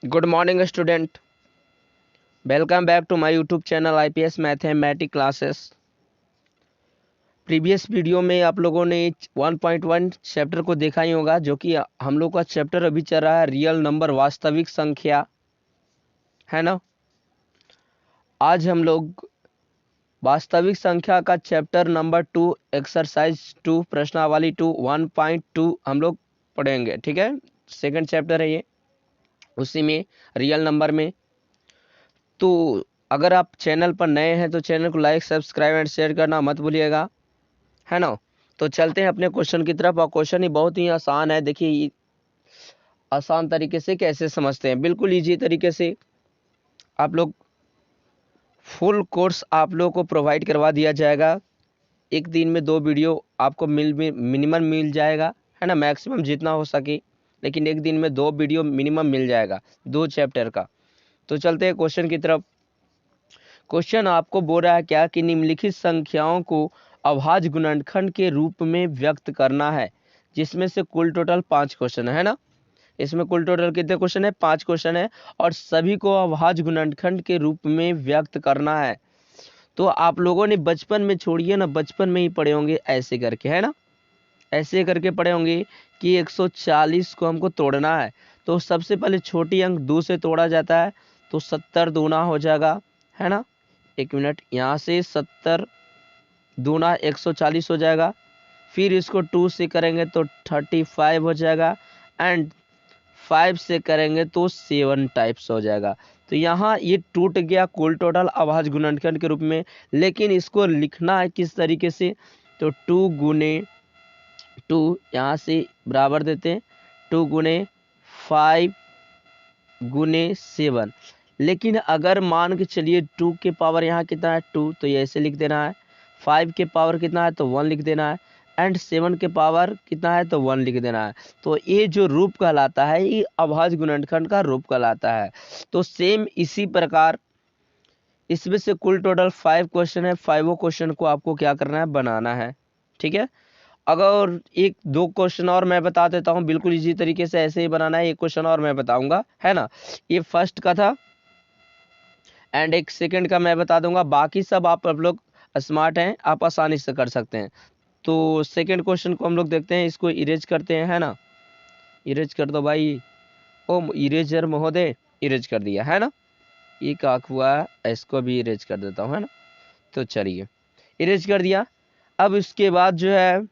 Good morning student, welcome back to my YouTube channel IPS mathematics classes. Previous video में आप लोगों ने 1.1 chapter को देखा ही होगा, जो कि हम लोग का चैप्टर अभी चल रहा है रियल नंबर, वास्तविक संख्या, है ना। आज हम लोग वास्तविक संख्या का चैप्टर नंबर 2 एक्सरसाइज 2 प्रश्नावली 2 1.2 हम लोग पढ़ेंगे। ठीक है, सेकंड चैप्टर है ये, उसी में रियल नंबर में। तो अगर आप चैनल पर नए हैं तो चैनल को लाइक, सब्सक्राइब एंड शेयर करना मत भूलिएगा, है ना। तो चलते हैं अपने क्वेश्चन की तरफ। और क्वेश्चन ही बहुत ही आसान है। देखिए, आसान तरीके से कैसे समझते हैं, बिल्कुल इजी तरीके से आप लोग फुल कोर्स आप लोग को प्रोवाइड करवा दिया जाएगा। एक दिन में 2 वीडियो आपको मिनिमम मिल जाएगा, है ना, मैक्सिमम जितना हो सके, लेकिन एक दिन में 2 वीडियो मिनिमम मिल जाएगा 2 चैप्टर का। तो चलते हैं क्वेश्चन की तरफ। क्वेश्चन आपको बोल रहा है क्या कि निम्नलिखित संख्याओं को अभाज्य गुणनखंड के रूप में व्यक्त करना है, जिसमें से कुल टोटल 5 क्वेश्चन है ना। इसमें कुल टोटल कितने क्वेश्चन है? 5 क्वेश्चन है, और सभी को अभाज्य गुणनखंड के रूप में व्यक्त करना है। तो आप लोगों ने बचपन में, छोड़िए ना, बचपन में ही पढ़े होंगे ऐसे करके, है ना, ऐसे करके पढ़े होंगे कि 140 को हमको तोड़ना है। तो सबसे पहले छोटी अंक 2 से तोड़ा जाता है, तो 70 दूना हो जाएगा, है ना। एक मिनट, यहाँ से 70 दूना 140 हो जाएगा। फिर इसको 2 से करेंगे तो 35 हो जाएगा, एंड 5 से करेंगे तो 7 टाइप्स हो जाएगा। तो यहाँ ये टूट गया कुल टोटल अभाज्य गुणनखंड के रूप में। लेकिन इसको लिखना है किस तरीके से? तो 2 गुने 2 यहाँ से बराबर देते हैं 2 गुने 5 गुने 7। लेकिन अगर मान के चलिए 2 के पावर यहाँ कितना है 2, तो ये ऐसे लिख देना है। 5 के पावर कितना है तो 1 लिख देना है, एंड 7 के पावर कितना है तो 1 लिख देना है। तो ये जो रूप कहलाता है, ये अभाज्य गुणनखंड का रूप कहलाता है। तो सेम इसी प्रकार इसमें से कुल टोटल 5 क्वेश्चन है, 5 क्वेश्चन को आपको क्या करना है? बनाना है। ठीक है, अगर एक 2 क्वेश्चन और मैं बता देता हूँ, बिल्कुल इजी तरीके से ऐसे ही बनाना है। एक क्वेश्चन और मैं बताऊंगा, है ना। ये फर्स्ट का था, एंड एक सेकंड का मैं बता दूंगा। बाकी सब आप लोग स्मार्ट हैं, आप आसानी से कर सकते हैं। तो सेकंड क्वेश्चन को हम लोग देखते हैं, इसको इरेज करते हैं, है ना। इरेज कर दो भाई, ओ इरेजर महोदय, इरेज कर दिया, है ना। ये क्या हुआ, इसको भी इरेज कर देता हूँ, है ना। तो चलिए, इरेज कर दिया। अब इसके बाद जो है,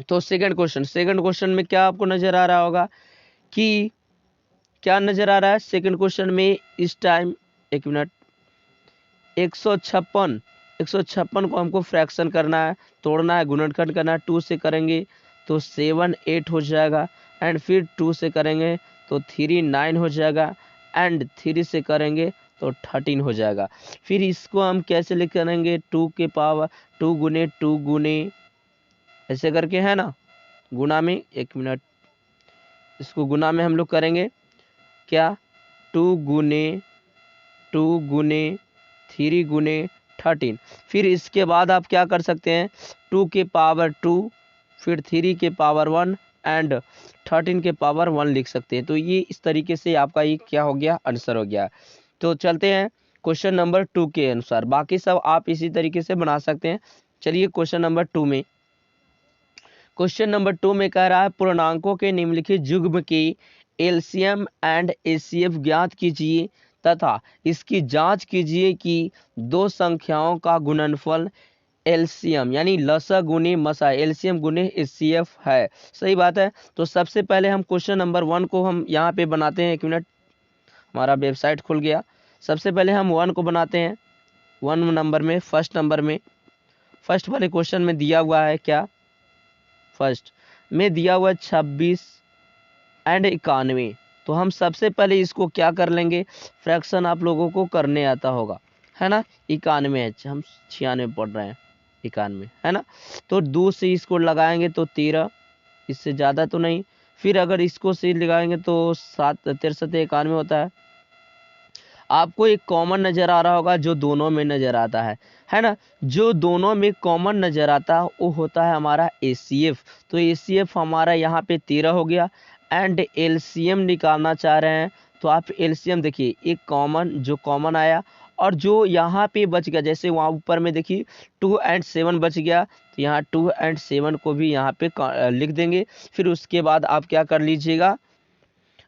तो सेकंड क्वेश्चन में क्या आपको नजर आ रहा होगा कि क्या नजर आ रहा है सेकंड क्वेश्चन में इस टाइम? एक मिनट, 156 को हमको फ्रैक्शन करना है, तोड़ना है, गुणनखंड करना है। 2 से करेंगे तो 7 8 हो जाएगा, एंड फिर 2 से करेंगे तो 3 9 हो जाएगा, एंड 3 से करेंगे तो 13 हो जाएगा। फिर इसको हम कैसे लिख करेंगे? 2 के पावर 2 गुने ऐसे करके, है ना, गुना में। एक मिनट, इसको गुना में हम लोग करेंगे क्या? 2 गुने 3 गुने 13। फिर इसके बाद आप क्या कर सकते हैं? 2 के पावर 2, फिर 3 के पावर 1, एंड 13 के पावर 1 लिख सकते हैं। तो ये इस तरीके से आपका ये क्या हो गया? आंसर हो गया। तो चलते हैं क्वेश्चन नंबर 2 के अनुसार, बाकी सब आप इसी तरीके से बना सकते हैं। चलिए क्वेश्चन नंबर 2 में, क्वेश्चन नंबर 2 में कह रहा है पूर्णांकों के निम्नलिखित युग्म की एलसीएम एंड एचसीएफ ज्ञात कीजिए तथा इसकी जांच कीजिए कि दो संख्याओं का गुणनफल एलसीएम यानी लसा गुने मसा, एलसीएम गुने एचसीएफ है। सही बात है। तो सबसे पहले हम क्वेश्चन नंबर 1 को हम यहाँ पे बनाते हैं। एक मिनट, हमारा वेबसाइट खुल गया। सबसे पहले हम 1 को बनाते हैं। 1 नंबर में, फर्स्ट नंबर में, फर्स्ट वाले क्वेश्चन में दिया हुआ है क्या? फर्स्ट में दिया हुआ 26 एंड 91। तो हम सबसे पहले इसको क्या कर लेंगे? फ्रैक्शन आप लोगों को करने आता होगा, है ना। 91 है, हम 96 पढ़ रहे हैं, 91, है ना। तो 2 से इसको लगाएंगे तो 13, इससे ज़्यादा तो नहीं। फिर अगर इसको से लगाएंगे तो 7 63 91 होता है। आपको एक कॉमन नज़र आ रहा होगा जो दोनों में नज़र आता है ना। जो दोनों में कॉमन नज़र आता है वो होता है हमारा एसीएफ। तो एसीएफ हमारा यहाँ पे 13 हो गया, एंड एलसीएम निकालना चाह रहे हैं, तो आप एलसीएम देखिए, एक कॉमन जो कॉमन आया और जो यहाँ पे बच गया, जैसे वहाँ ऊपर में देखिए 2 और 7 बच गया, तो यहाँ 2 और 7 को भी यहाँ पे लिख देंगे। फिर उसके बाद आप क्या कर लीजिएगा,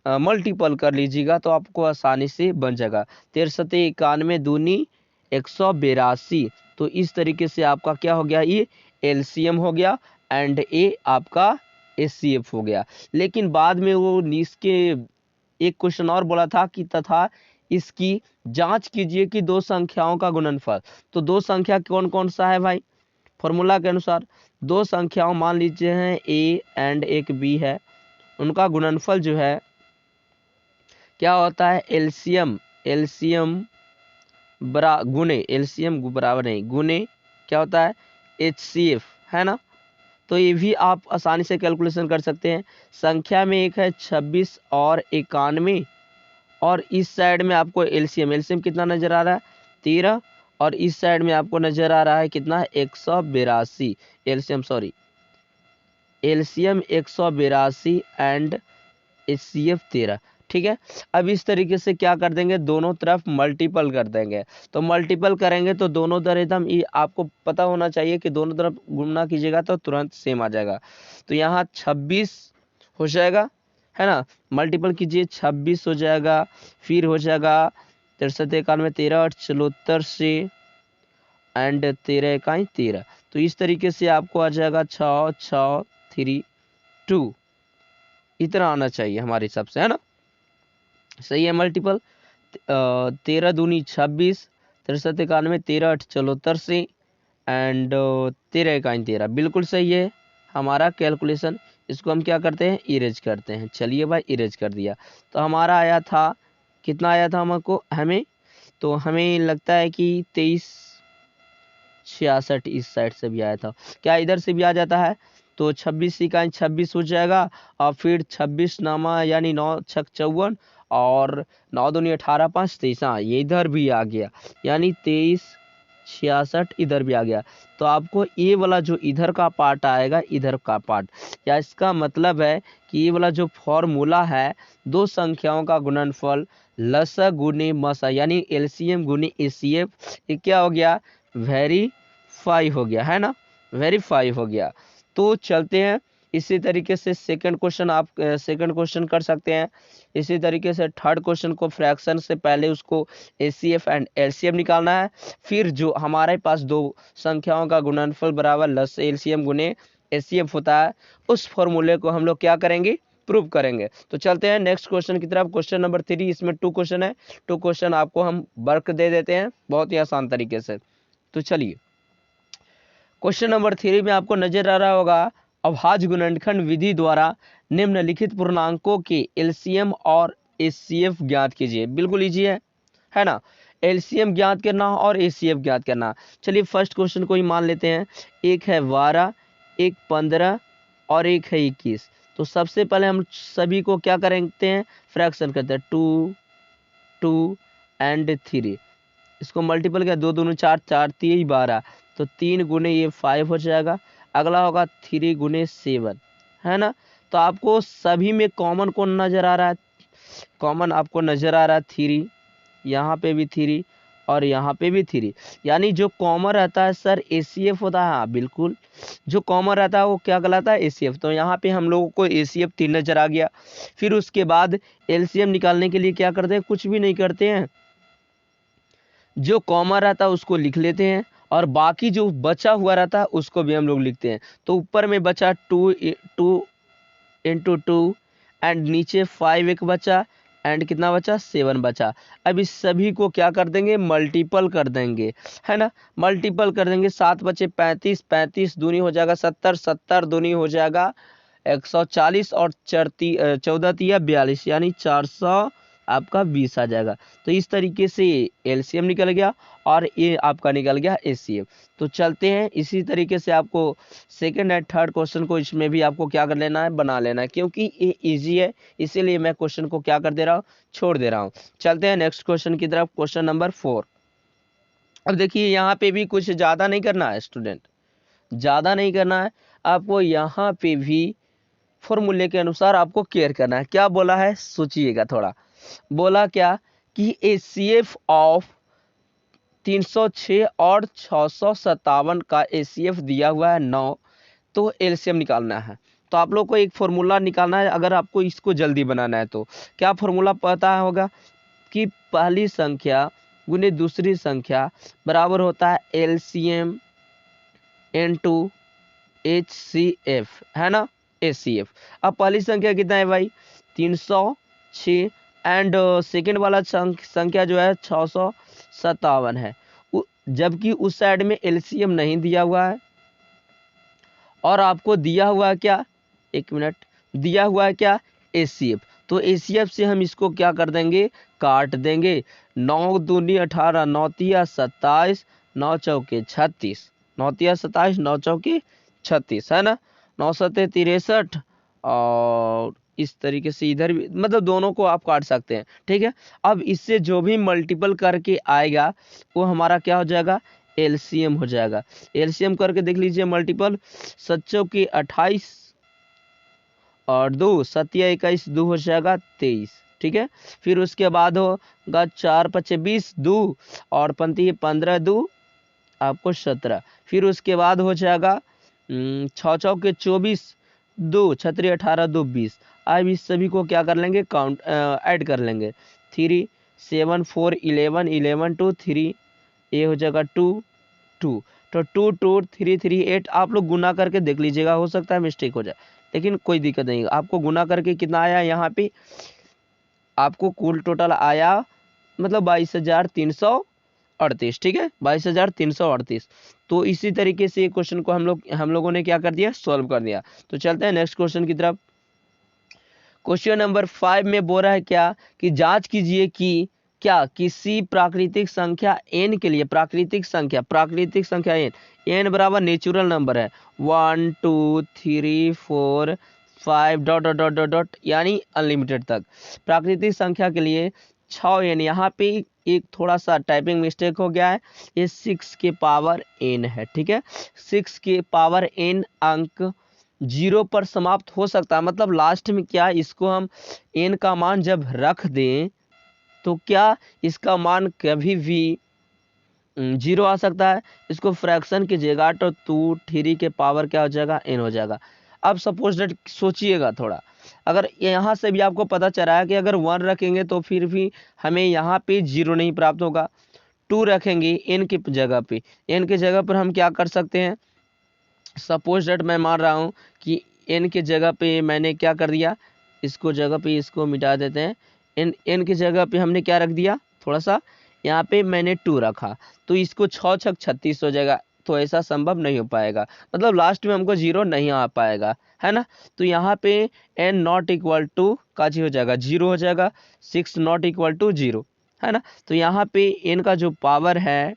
मल्टीपल कर लीजिएगा, तो आपको आसानी से बन जाएगा। 1391 दूनी 182। तो इस तरीके से आपका क्या हो गया, ये एलसीएम हो गया एंड ए आपका एचसीएफ हो गया। लेकिन बाद में वो इसके एक क्वेश्चन और बोला था कि तथा इसकी जांच कीजिए कि दो संख्याओं का गुणनफल। तो दो संख्या कौन कौन सा है भाई, फॉर्मूला के अनुसार दो संख्याओं मान लीजिए हैं ए एंड एक बी है, उनका गुणनफल जो है क्या होता है, एलसीएम, एलसीएम गुने, एलसीएम बराबर नहीं गुने क्या होता है, एचसीएफ, है ना। तो ये भी आप आसानी से कैलकुलेशन कर सकते हैं। संख्या में एक है 26 और 91, और इस साइड में आपको एलसीएम, एलसीएम कितना नजर आ रहा है 13, और इस साइड में आपको नजर आ रहा है कितना 182, LCM sorry LCM 182 and HCF 13। ठीक है, अब इस तरीके से क्या कर देंगे, दोनों तरफ मल्टीपल कर देंगे। तो मल्टीपल करेंगे तो दोनों तरफ एकदम ये आपको पता होना चाहिए कि दोनों तरफ गुणा कीजिएगा तो तुरंत सेम आ जाएगा। तो यहाँ 26 हो जाएगा, है ना, मल्टीपल कीजिए 26 हो जाएगा, फिर हो जाएगा 63 91 13 8 74 से एंड 13 इकाई 13। तो इस तरीके से आपको आ जाएगा 6 6 3 2, इतना आना चाहिए हमारे हिसाब से, है ना, सही है। मल्टीपल 13 दूनी 26, 63 91 13 8 74 से एंड 13 इकाई 13, बिल्कुल सही है हमारा कैलकुलेशन। इसको हम क्या करते हैं, इरेज करते हैं। चलिए भाई इरेज कर दिया, तो हमारा आया था कितना आया था हमको, हमें तो हमें लगता है कि 2366 इस साइड से भी आया था, क्या इधर से भी आ जाता है, तो 26 इकाई 26 हो जाएगा, और फिर 26 नामा यानी 9 छक 54, और 9 दूनी 18 5 23, हाँ ये इधर भी आ गया, यानी 2366 इधर भी आ गया। तो आपको ये वाला जो इधर का पार्ट आएगा, इधर का पार्ट, या इसका मतलब है कि ये वाला जो फॉर्मूला है, दो संख्याओं का गुणनफल लसा गुने मसा यानी एलसीएम गुने एचसीएफ, ये क्या हो गया, वेरीफाई हो गया, है ना, वेरीफाई हो गया। तो चलते हैं इसी तरीके से सेकंड क्वेश्चन, आप सेकंड क्वेश्चन कर सकते हैं। इसी तरीके से थर्ड क्वेश्चन को फ्रैक्शन से पहले उसको एचसीएफ एंड एलसीएम निकालना है, फिर जो हमारे पास दो संख्याओं का गुणनफल बराबर लस एलसीएम गुने एचसीएफ होता है, उस फॉर्मूले को हम लोग क्या करेंगे, प्रूव करेंगे। तो चलते हैं नेक्स्ट क्वेश्चन की तरफ, क्वेश्चन नंबर 3। इसमें 2 क्वेश्चन है, 2 क्वेश्चन आपको हम वर्क दे देते हैं बहुत ही आसान तरीके से। तो चलिए क्वेश्चन नंबर 3 में आपको नजर आ रहा होगा, अभाज्य गुणनखंड विधि द्वारा निम्नलिखित पूर्णांकों के एलसीएम और एचसीएफ ज्ञात कीजिए। बिल्कुल इजी है ना, एलसीएम ज्ञात करना और एचसीएफ ज्ञात करना। चलिए फर्स्ट क्वेश्चन को ही मान लेते हैं, एक है 12, एक 15 और एक है 21। तो सबसे पहले हम सभी को क्या करते हैं, फ्रैक्शन करते हैं, 2 2 एंड 3, इसको मल्टीपल किया, 2 दूनी 4 4 3 12, तो 3 गुने ये 5 हो जाएगा। अगला होगा 3 गुने 7, है ना। तो आपको सभी में कॉमन कौन नजर आ रहा है, कॉमन आपको नजर आ रहा है 3, यहाँ पे भी 3 और यहाँ पे भी 3, यानी जो कॉमन रहता है सर एचसीएफ होता है। हाँ बिल्कुल, जो कॉमन रहता है वो क्या कहलाता है, एचसीएफ। तो यहाँ पे हम लोगों को एचसीएफ 3 नजर आ गया। फिर उसके बाद एलसीएम निकालने के लिए क्या करते हैं, कुछ भी नहीं करते हैं, जो कॉमन रहता है उसको लिख लेते हैं, और बाकी जो बचा हुआ रहता है उसको भी हम लोग लिखते हैं। तो ऊपर में बचा 2 2 इंटू 2 एंड नीचे 5 एक बचा एंड कितना बचा 7 बचा। अब इस सभी को क्या कर देंगे, मल्टीपल कर देंगे, है ना, मल्टीपल कर देंगे। 7 बचे 35, 35 दूनी हो जाएगा 70, 70 दूनी हो जाएगा 140 और 14 तिया 42, यानी 400 आपका 20 आ जाएगा। तो इस तरीके से एलसीएम निकल गया और ये आपका निकल गया एचसीएफ। तो चलते हैं इसी तरीके से आपको सेकंड एंड थर्ड क्वेश्चन को इसमें भी आपको क्या कर लेना है, बना लेना है, क्योंकि ये इजी है इसीलिए मैं क्वेश्चन को क्या कर दे रहा हूँ, छोड़ दे रहा हूँ। चलते हैं नेक्स्ट क्वेश्चन की तरफ, क्वेश्चन नंबर 4। अब देखिए यहाँ पे भी कुछ ज़्यादा नहीं करना है स्टूडेंट, ज़्यादा नहीं करना है आपको, यहाँ पे भी फॉर्मूले के अनुसार आपको केयर करना है। क्या बोला है सोचिएगा थोड़ा। बोला क्या कि एचसीएफ ऑफ 306 और 657 का एचसीएफ दिया हुआ है 9, तो एलसीएम निकालना है। तो आप लोग को एक फॉर्मूला निकालना है अगर आपको इसको जल्दी बनाना है तो। क्या फॉर्मूला पता होगा कि पहली संख्या गुने दूसरी संख्या बराबर होता है एलसीएम इनटू एचसीएफ, है ना, एचसीएफ। अब पहली संख्या कितना है भाई 306 एंड सेकेंड वाला संख्या जो है 657 है, जबकि उस साइड में एलसीएम नहीं दिया हुआ है और आपको दिया हुआ है क्या, एक मिनट, दिया हुआ है क्या एचसीएफ। तो एचसीएफ से हम इसको क्या कर देंगे, काट देंगे। 9 दूनी 18, 9 तिया 27, 9 चौके 36, 9 तिया 27, 9 चौके 36, है ना, 9 सत्ते 63, और इस तरीके से इधर भी, मतलब दोनों को आप काट सकते हैं, ठीक है। अब इससे जो भी मल्टीपल करके आएगा वो हमारा क्या हो जाएगा, एलसीएम हो जाएगा। एलसीएम करके देख लीजिए मल्टीपल, 7 चौके 28 और 2 सत्या 21, 2 हो जाएगा 23, ठीक है। फिर उसके बाद होगा 4 पचे 20, 2 और पंती 15, 2 आपको 17। फिर उसके बाद हो जाएगा 6 चौके 24, 2 छतरी 18, 2 20। अब इस सभी को क्या कर लेंगे, काउंट ऐड कर लेंगे। 3 7 4 11 11 2 3, ये हो जाएगा 2 2, तो 2 2 3 3 8। आप लोग गुना करके देख लीजिएगा, हो सकता है मिस्टेक हो जाए, लेकिन कोई दिक्कत नहीं। आपको गुना करके कितना आया यहाँ पे, आपको कुल टोटल आया मतलब 22,338, ठीक है, 22,338। तो इसी तरीके से क्वेश्चन को हम लोगों ने क्या कर दिया, सॉल्व कर दिया। तो चलते हैं नेक्स्ट क्वेश्चन की तरफ। क्वेश्चन नंबर 5 में बोल रहा है क्या कि जांच कीजिए कि क्या किसी प्राकृतिक संख्या n के लिए, प्राकृतिक संख्या n बराबर नेचुरल नंबर है 1 2 3 4 5 dot dot dot dot dot यानी अनलिमिटेड तक। प्राकृतिक संख्या के लिए 6n, यहाँ पे एक थोड़ा सा टाइपिंग मिस्टेक हो गया है, ये 6 के पावर n है, ठीक है। 6 के पावर n अंक 0 पर समाप्त हो सकता है, मतलब लास्ट में क्या, इसको हम n का मान जब रख दें तो क्या इसका मान कभी भी 0 आ सकता है। इसको फ्रैक्शन कीजिएगा तो 2 3 के पावर क्या हो जाएगा, n हो जाएगा। अब सपोज डेट सोचिएगा थोड़ा, अगर यहाँ से भी आपको पता चला है कि अगर 1 रखेंगे तो फिर भी हमें यहाँ पे 0 नहीं प्राप्त होगा। 2 रखेंगे n की जगह पे, n की जगह पर हम क्या कर सकते हैं, सपोज डेट मैं मान रहा हूँ कि n की जगह पे मैंने क्या कर दिया, इसको जगह पे इसको मिटा देते हैं। n की जगह पे हमने क्या रख दिया, थोड़ा सा यहाँ पे मैंने 2 रखा, तो इसको 6 छक 36 हो जाएगा। तो ऐसा संभव नहीं हो पाएगा, मतलब लास्ट में हमको 0 नहीं आ पाएगा, है ना। तो यहाँ पे n नॉट इक्वल टू का जी हो जाएगा 0 हो जाएगा, 6 नॉट इक्वल टू 0, है ना। तो यहाँ पे n का जो पावर है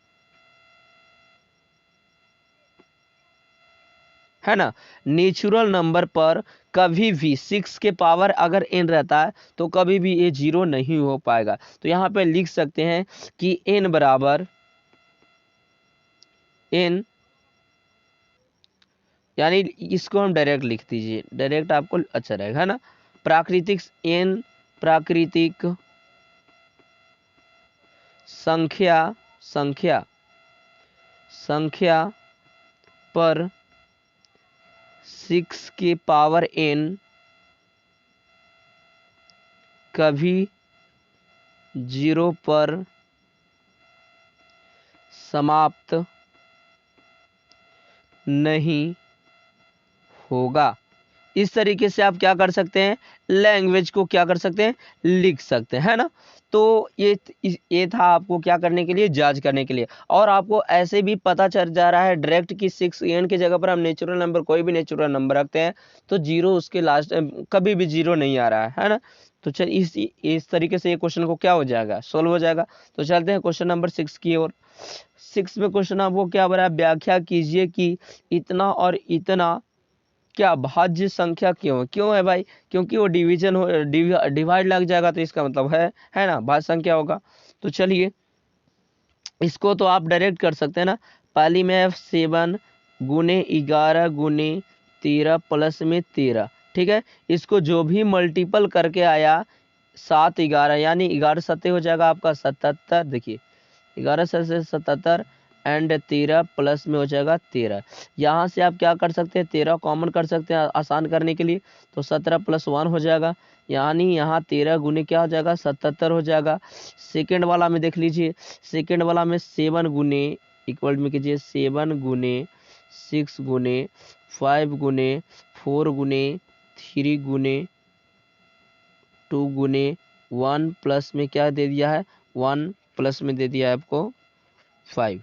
ना, नेचुरल नंबर पर कभी भी 6 के पावर अगर n रहता है तो कभी भी ये 0 नहीं हो पाएगा। तो यहाँ पे लिख सकते हैं कि n बराबर n, यानी इसको हम डायरेक्ट लिख दीजिए, डायरेक्ट आपको अच्छा रहेगा, है ना। प्राकृतिक n, प्राकृतिक संख्या संख्या संख्या पर 6 के पावर n कभी 0 पर समाप्त नहीं होगा। इस तरीके से आप क्या कर सकते हैं, लैंग्वेज को क्या कर सकते हैं, लिख सकते हैं, है ना। तो ये था आपको क्या करने के लिए, जांच करने के लिए। और आपको ऐसे भी पता चल जा रहा है डायरेक्ट कि 6 n की जगह पर हम नेचुरल नंबर, कोई भी नेचुरल नंबर रखते हैं तो 0 उसके लास्ट कभी भी 0 नहीं आ रहा है ना। तो चल इस तरीके से ये क्वेश्चन को क्या हो जाएगा, सोल्व हो जाएगा। तो चलते हैं क्वेश्चन नंबर 6 की ओर। 6 में क्वेश्चन आपको क्या बना, व्याख्या कीजिए कि इतना और इतना क्या भाज्य संख्या क्यों है भाई, क्योंकि वो डिवीजन हो डिवाइड लग जाएगा तो इसका मतलब है ना, भाज्य संख्या होगा। तो चलिए इसको तो आप डायरेक्ट कर सकते हैं ना। पहली में 7 गुने 11 गुने 13 प्लस में 13, ठीक है। इसको जो भी मल्टीपल करके आया 7 11 यानी 11 सत्ते हो जाएगा आपका 77। देखिए 11 से 77 एंड 13 प्लस में हो जाएगा 13। यहाँ से आप क्या कर सकते हैं 13 कॉमन कर सकते हैं आसान करने के लिए, तो 17 + 1 हो जाएगा, यानी यहाँ 13 गुने क्या हो जाएगा 77 हो जाएगा। सेकेंड वाला में देख लीजिए, सेकेंड वाला में 7 गुने इक्वल में कीजिए 7 गुने 6 गुने 5 गुने 4 गुने 3 गुने 2 गुने 1 प्लस में क्या दे दिया है 1 प्लस में दे दिया है आपको 5।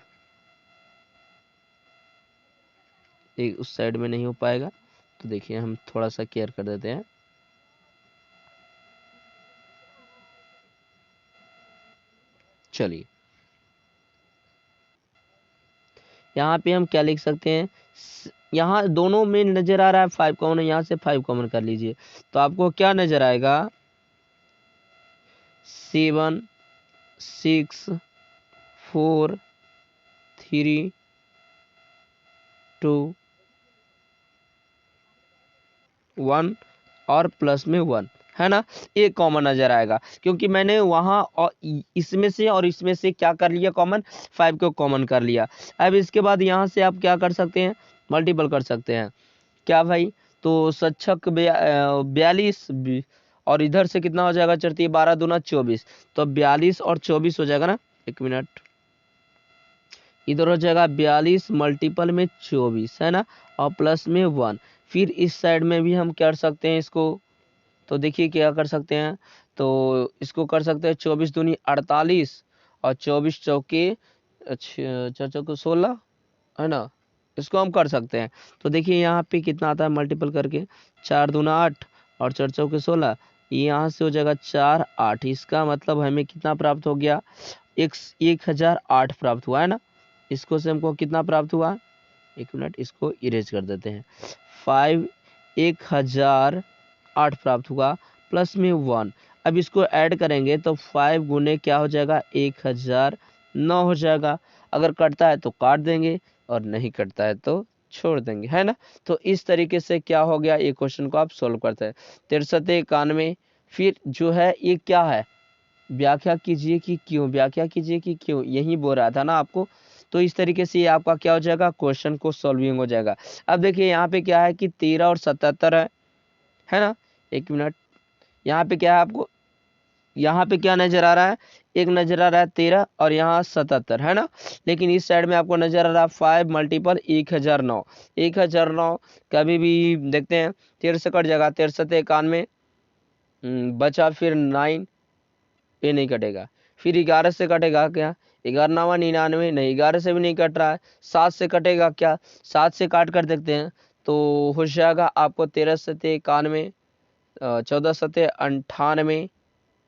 एक उस साइड में नहीं हो पाएगा, तो देखिए हम थोड़ा सा केयर कर देते हैं। चलिए यहाँ पे हम क्या लिख सकते हैं, यहाँ दोनों में नजर आ रहा है 5 कॉमन, यहाँ से 5 कॉमन कर लीजिए तो आपको क्या नजर आएगा 7 6 4 3 2 1 और प्लस में 1 है ना, एक कॉमन नजर आएगा क्योंकि मैंने वहां और इसमें से और इसमें से क्या कर लिया कॉमन 5 को कॉमन कर लिया। अब इसके बाद यहाँ से आप क्या कर सकते हैं मल्टीपल कर सकते हैं क्या भाई, तो 42 और इधर से कितना हो जाएगा चढ़ती है 12 दूना 24, तो 42 और 24 हो जाएगा ना, एक मिनट, इधर हो जाएगा 42 मल्टीपल में 24 है ना, और प्लस में 1। फिर इस साइड में भी हम कर सकते हैं इसको, तो देखिए क्या कर सकते हैं, तो इसको कर सकते हैं 24 दूनी 48 और 24 चौके 16 है ना, इसको हम कर सकते हैं। तो देखिए यहाँ पे कितना आता है मल्टीपल करके 4 दूना 8 और 4 चौके 16, यहाँ से हो जाएगा 4 8, इसका मतलब हमें कितना प्राप्त हो गया 1008 प्राप्त हुआ है ना। इसको से हमको कितना प्राप्त हुआ, एक मिनट इसको इरेज कर देते हैं, 1008 प्राप्त हुआ प्लस में 1। अब इसको ऐड करेंगे तो 5 गुने क्या हो जाएगा 1009 हो जाएगा। अगर कटता है तो काट देंगे और नहीं कटता है तो छोड़ देंगे है ना। तो इस तरीके से क्या हो गया ये क्वेश्चन को आप सोल्व करते हैं 63 91। फिर जो है ये क्या है व्याख्या कीजिए कि क्यों, व्याख्या कीजिए कि क्यों, यही बोल रहा था ना आपको। तो इस तरीके से ये आपका क्या हो जाएगा क्वेश्चन को सॉल्विंग हो जाएगा। अब देखिए यहाँ पे क्या है कि 13 और 77 है ना, एक मिनट, यहाँ पे क्या है आपको, यहाँ पे क्या नजर आ रहा है, एक नजर आ रहा है 13 और यहाँ 77 है ना, लेकिन इस साइड में आपको नजर आ रहा है 5 मल्टीपल 1009। 1009 कभी भी देखते हैं 13 से कट जाएगा 13 7 91, बचा फिर 9, ये नहीं कटेगा, फिर 11 से कटेगा क्या 11 9 99, नहीं 11 से भी नहीं कट रहा है, 7 से कटेगा क्या, 7 से काट कर देखते हैं तो हो जाएगा आपको 13 सत्ते 91, 14 सत्ते 98,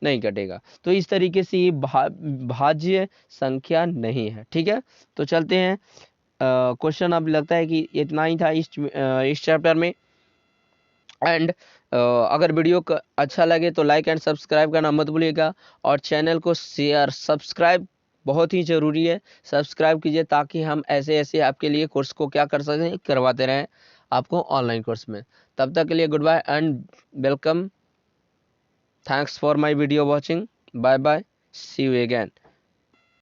नहीं कटेगा। तो इस तरीके से ये भाज्य संख्या नहीं है, ठीक है। तो चलते हैं क्वेश्चन, अब लगता है कि इतना ही था इस चैप्टर में। एंड अगर वीडियो अच्छा लगे तो लाइक एंड सब्सक्राइब करना मत भूलिएगा, और चैनल को शेयर सब्सक्राइब बहुत ही ज़रूरी है, सब्सक्राइब कीजिए ताकि हम ऐसे ऐसे आपके लिए कोर्स को क्या कर सकें करवाते रहें आपको ऑनलाइन कोर्स में। तब तक के लिए good bye and welcome, thanks for my video watching, bye bye, see you again.